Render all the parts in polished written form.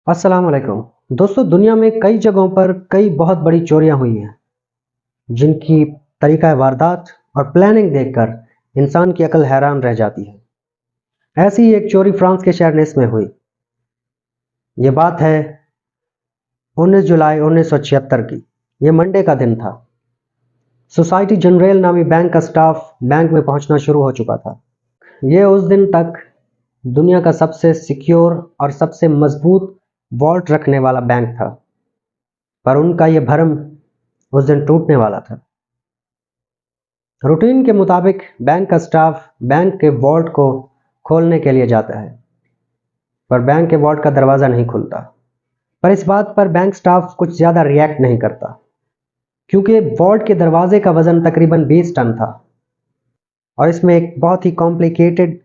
अस्सलाम वालेकुम। दोस्तों, दुनिया में कई जगहों पर कई बहुत बड़ी चोरियां हुई हैं, जिनकी तरीका वारदात और प्लानिंग देखकर इंसान की अकल हैरान रह जाती है। ऐसी ही एक चोरी फ्रांस के शहर निस में हुई। ये बात है 19 जुलाई 1976 की। ये मंडे का दिन था। सोसाइटी जनरेल नामी बैंक का स्टाफ बैंक में पहुंचना शुरू हो चुका था। ये उस दिन तक दुनिया का सबसे सिक्योर और सबसे मजबूत वॉल्ट रखने वाला बैंक था, पर उनका ये भरम उस दिन टूटने वाला था। रूटीन के मुताबिक बैंक का स्टाफ बैंक के वॉल्ट को खोलने के लिए जाता है, पर बैंक के वॉल्ट का दरवाज़ा नहीं खुलता। पर इस बात पर बैंक स्टाफ कुछ ज़्यादा रिएक्ट नहीं करता, क्योंकि वॉल्ट के दरवाजे का वजन तकरीबन 20 टन था और इसमें एक बहुत ही कॉम्प्लिकेटेड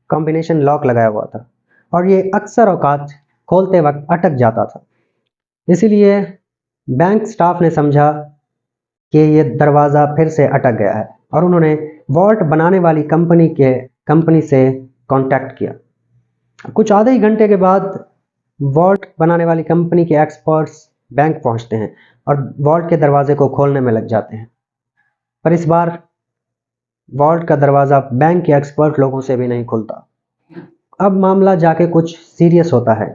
कॉम्बिनेशन लॉक लगाया हुआ था और ये अक्सर औकात खोलते वक्त अटक जाता था। इसीलिए बैंक स्टाफ ने समझा कि ये दरवाज़ा फिर से अटक गया है और उन्होंने वॉल्ट बनाने वाली कंपनी से कांटेक्ट किया। कुछ आधे ही घंटे के बाद वॉल्ट बनाने वाली कंपनी के एक्सपर्ट्स बैंक पहुंचते हैं और वॉल्ट के दरवाजे को खोलने में लग जाते हैं। पर इस बार वॉल्ट का दरवाज़ा बैंक के एक्सपर्ट लोगों से भी नहीं खुलता। अब मामला जाके कुछ सीरियस होता है,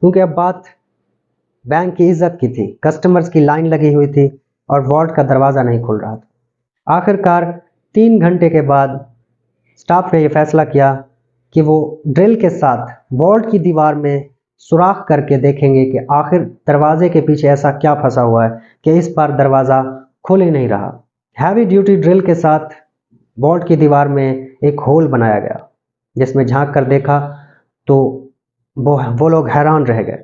क्योंकि अब बात बैंक की इज्जत की थी। कस्टमर्स की लाइन लगी हुई थी और वॉल्ट का दरवाज़ा नहीं खुल रहा था। आखिरकार 3 घंटे के बाद स्टाफ ने यह फैसला किया कि वो ड्रिल के साथ वॉल्ट की दीवार में सुराख करके देखेंगे कि आखिर दरवाजे के पीछे ऐसा क्या फंसा हुआ है कि इस बार दरवाज़ा खुल ही नहीं रहा। हैवी ड्यूटी ड्रिल के साथ वॉल्ट की दीवार में एक होल बनाया गया, जिसमें झांक कर देखा तो वो लोग हैरान रह गए,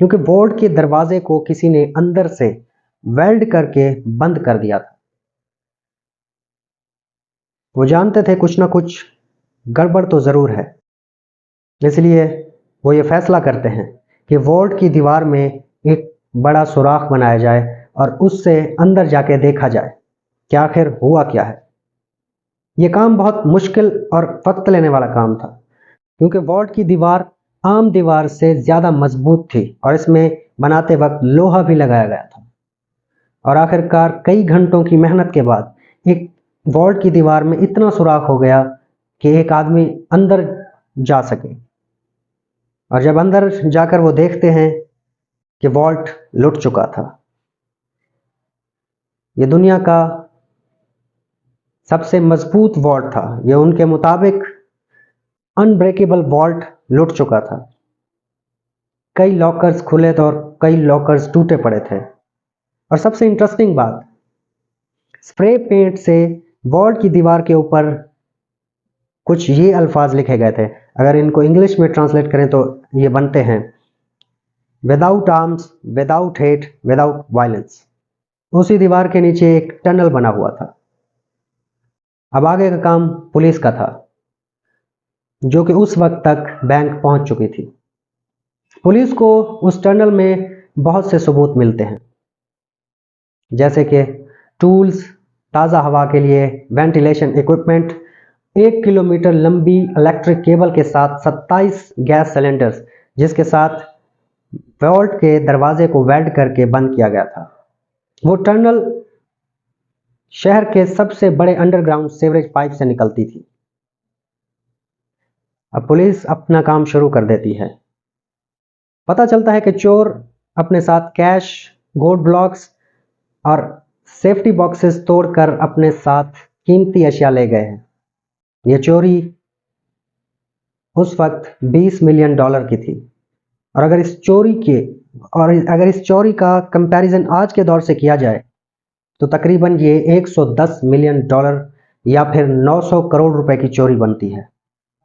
क्योंकि वॉल्ट के दरवाजे को किसी ने अंदर से वेल्ड करके बंद कर दिया था। वो जानते थे कुछ ना कुछ गड़बड़ तो ज़रूर है, इसलिए वो ये फैसला करते हैं कि वॉल्ट की दीवार में एक बड़ा सुराख बनाया जाए और उससे अंदर जाके देखा जाए कि आखिर हुआ क्या है। ये काम बहुत मुश्किल और वक्त लेने वाला काम था, क्योंकि वॉल्ट की दीवार आम दीवार से ज़्यादा मजबूत थी और इसमें बनाते वक्त लोहा भी लगाया गया था। और आखिरकार कई घंटों की मेहनत के बाद एक वॉल्ट की दीवार में इतना सुराख हो गया कि एक आदमी अंदर जा सके। और जब अंदर जाकर वो देखते हैं कि वॉल्ट लुट चुका था। ये दुनिया का सबसे मजबूत वॉल्ट था। ये उनके मुताबिक अनब्रेकेबल वॉल्ट लुट चुका था। कई लॉकर्स खुले थे और कई लॉकर्स टूटे पड़े थे। और सबसे इंटरेस्टिंग बात, स्प्रे पेंट से वॉल्ट की दीवार के ऊपर कुछ ये अल्फाज लिखे गए थे। अगर इनको इंग्लिश में ट्रांसलेट करें तो ये बनते हैं, without arms, without hate, without violence. उसी दीवार के नीचे एक टनल बना हुआ था। अब आगे का काम पुलिस का था, जो कि उस वक्त तक बैंक पहुंच चुकी थी। पुलिस को उस टनल में बहुत से सबूत मिलते हैं, जैसे कि टूल्स, ताज़ा हवा के लिए वेंटिलेशन इक्विपमेंट, 1 किलोमीटर लंबी इलेक्ट्रिक केबल के साथ 27 गैस सिलेंडर्स, जिसके साथ वॉल्ट के दरवाजे को वेल्ड करके बंद किया गया था। वो टनल शहर के सबसे बड़े अंडरग्राउंड सीवरेज पाइप से निकलती थी। अब पुलिस अपना काम शुरू कर देती है। पता चलता है कि चोर अपने साथ कैश, गोल्ड ब्लॉक्स और सेफ्टी बॉक्सेस तोड़कर अपने साथ कीमती अशिया ले गए हैं। यह चोरी उस वक्त $20 मिलियन की थी। और अगर इस चोरी का कंपैरिजन आज के दौर से किया जाए तो तकरीबन ये $110 मिलियन या फिर 900 करोड़ रुपए की चोरी बनती है।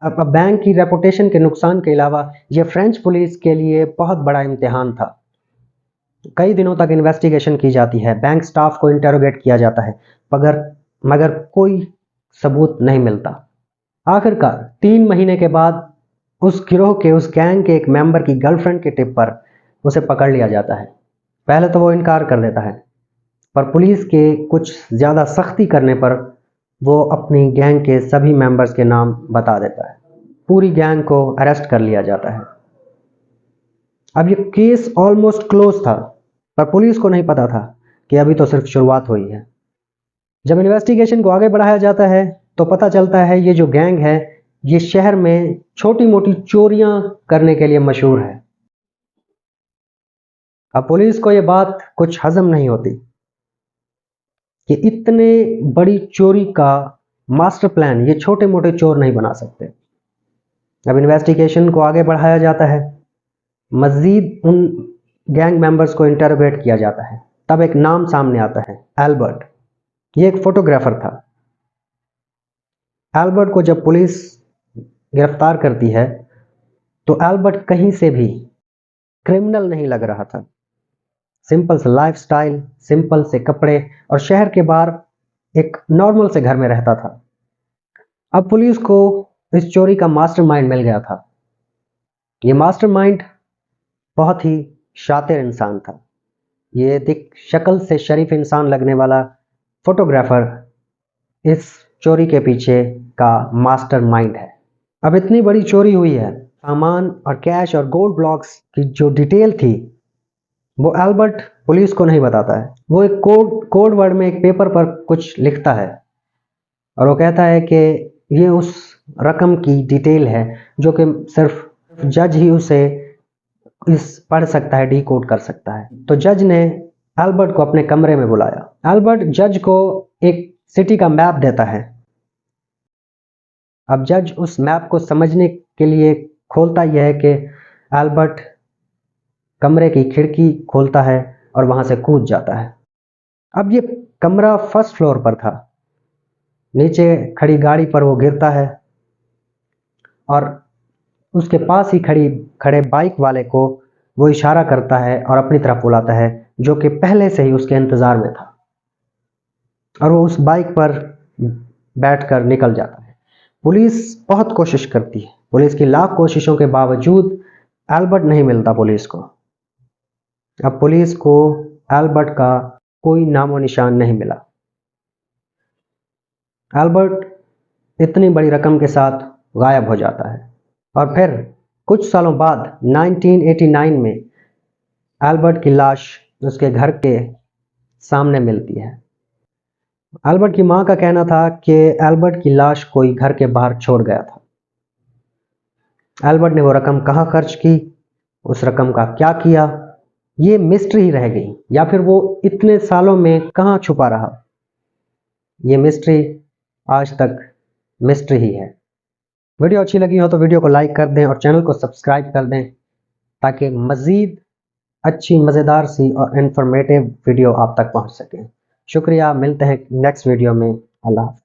अब बैंक की रेपुटेशन के नुकसान के अलावा ये फ्रेंच पुलिस के लिए बहुत बड़ा इम्तिहान था। कई दिनों तक इन्वेस्टिगेशन की जाती है, बैंक स्टाफ को इंटेरोगेट किया जाता है, मगर कोई सबूत नहीं मिलता। आखिरकार 3 महीने के बाद उस गिरोह के, उस गैंग के एक मेंबर की गर्लफ्रेंड के टिप पर उसे पकड़ लिया जाता है। पहले तो वो इनकार कर देता है, पर पुलिस के कुछ ज़्यादा सख्ती करने पर वो अपनी गैंग के सभी मेंबर्स के नाम बता देता है। पूरी गैंग को अरेस्ट कर लिया जाता है। अब ये केस ऑलमोस्ट क्लोज था, पर पुलिस को नहीं पता था कि अभी तो सिर्फ शुरुआत हुई है। जब इन्वेस्टिगेशन को आगे बढ़ाया जाता है तो पता चलता है ये जो गैंग है ये शहर में छोटी मोटी चोरियां करने के लिए मशहूर है। अब पुलिस को ये बात कुछ हजम नहीं होती कि इतने बड़ी चोरी का मास्टर प्लान ये छोटे मोटे चोर नहीं बना सकते। अब इन्वेस्टिगेशन को आगे बढ़ाया जाता है, मजीद उन गैंग मेंबर्स को इंटरोगेट किया जाता है। तब एक नाम सामने आता है, एल्बर्ट। ये एक फोटोग्राफर था। एल्बर्ट को जब पुलिस गिरफ्तार करती है तो एल्बर्ट कहीं से भी क्रिमिनल नहीं लग रहा था। सिंपल से लाइफस्टाइल, सिंपल से कपड़े और शहर के बाहर एक नॉर्मल से घर में रहता था। अब पुलिस को इस चोरी का मास्टरमाइंड मिल गया था। ये मास्टरमाइंड बहुत ही शातिर इंसान था। ये दिख शक्ल से शरीफ इंसान लगने वाला फोटोग्राफर इस चोरी के पीछे का मास्टरमाइंड है। अब इतनी बड़ी चोरी हुई है, सामान और कैश और गोल्ड ब्लॉक्स की जो डिटेल थी वो एल्बर्ट पुलिस को नहीं बताता है। वो एक कोड वर्ड में एक पेपर पर कुछ लिखता है और वो कहता है कि ये उस रकम की डिटेल है जो कि सिर्फ जज ही उसे इस पढ़ सकता है, डिकोड कर सकता है। तो जज ने एल्बर्ट को अपने कमरे में बुलाया। एल्बर्ट जज को एक सिटी का मैप देता है। अब जज उस मैप को समझने के लिए खोलता यह है कि एल्बर्ट कमरे की खिड़की खोलता है और वहां से कूद जाता है। अब ये कमरा फर्स्ट फ्लोर पर था। नीचे खड़ी गाड़ी पर वो गिरता है और उसके पास ही खड़े बाइक वाले को वो इशारा करता है और अपनी तरफ बुलाता है, जो कि पहले से ही उसके इंतजार में था, और वो उस बाइक पर बैठकर निकल जाता है। पुलिस बहुत कोशिश करती है, पुलिस की लाख कोशिशों के बावजूद एल्बर्ट नहीं मिलता पुलिस को। अब पुलिस को एल्बर्ट का कोई नामो निशान नहीं मिला। एल्बर्ट इतनी बड़ी रकम के साथ गायब हो जाता है और फिर कुछ सालों बाद 1989 में एल्बर्ट की लाश उसके घर के सामने मिलती है। एल्बर्ट की मां का कहना था कि एल्बर्ट की लाश कोई घर के बाहर छोड़ गया था। एल्बर्ट ने वो रकम कहाँ खर्च की, उस रकम का क्या किया, ये मिस्ट्री ही रह गई, या फिर वो इतने सालों में कहाँ छुपा रहा। ये मिस्ट्री आज तक मिस्ट्री ही है। वीडियो अच्छी लगी हो तो वीडियो को लाइक कर दें और चैनल को सब्सक्राइब कर दें ताकि मज़ीद अच्छी मज़ेदार सी और इन्फॉर्मेटिव वीडियो आप तक पहुंच सके। शुक्रिया, मिलते हैं नेक्स्ट वीडियो में। अल्लाह हाफ़िज़।